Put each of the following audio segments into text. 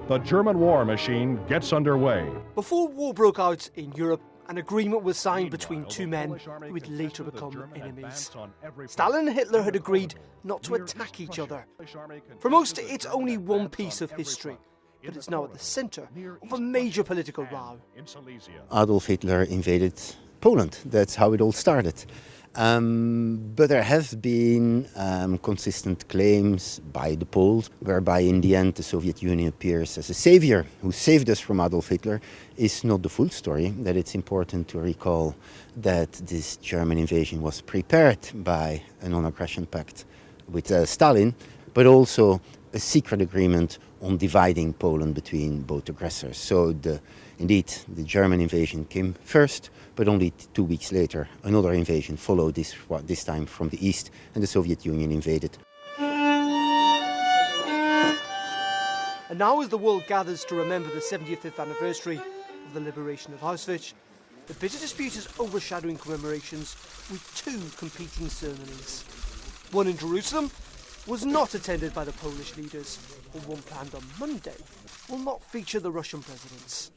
The German war machine gets underway. Before war broke out in Europe, an agreement was signed between two men who would later become enemies. Stalin and Hitler had agreed not to attack each other. For most, it's only one piece of history, but it's now at the centre of a major political row. Adolf Hitler invaded Poland. That's how it all started. But there have been consistent claims by the Poles, whereby in the end the Soviet Union appears as a savior who saved us from Adolf Hitler. Is not the full story. That it's important to recall that this German invasion was prepared by a non-aggression pact with Stalin, but also a secret agreement on dividing Poland between both aggressors. So indeed, the German invasion came first, but only 2 weeks later, another invasion followed, this time from the east, and the Soviet Union invaded. And now as the world gathers to remember the 75th anniversary of the liberation of Auschwitz, the bitter dispute is overshadowing commemorations with two competing ceremonies. One in Jerusalem was not attended by the Polish leaders, while one planned on Monday will not feature the Russian presidents.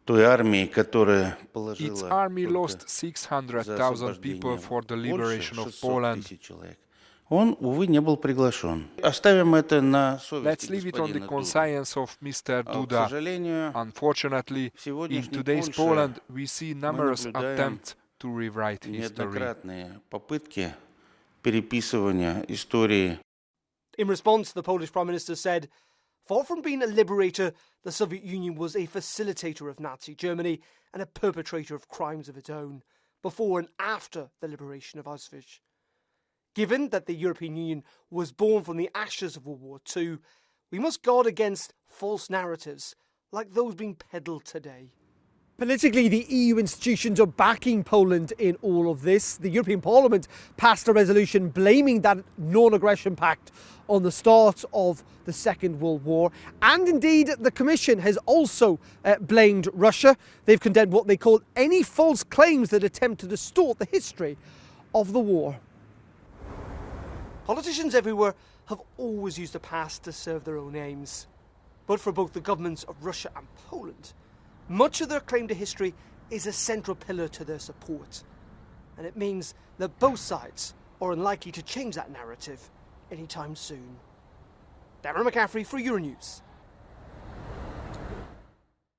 Its army lost 600,000 people for the liberation of Poland. Let's leave it on the conscience of Mr. Duda. Unfortunately, in today's Poland, we see numerous attempts to rewrite history. In response, the Polish Prime Minister said, "Far from being a liberator, the Soviet Union was a facilitator of Nazi Germany and a perpetrator of crimes of its own, before and after the liberation of Auschwitz. Given that the European Union was born from the ashes of World War II, we must guard against false narratives like those being peddled today." Politically, the EU institutions are backing Poland in all of this. The European Parliament passed a resolution blaming that non-aggression pact on the start of the Second World War. And indeed, the Commission has also blamed Russia. They've condemned what they call any false claims that attempt to distort the history of the war. Politicians everywhere have always used the past to serve their own aims. But for both the governments of Russia and Poland, much of their claim to history is a central pillar to their support. And it means that both sides are unlikely to change that narrative anytime soon. Darren McCaffrey for Euronews.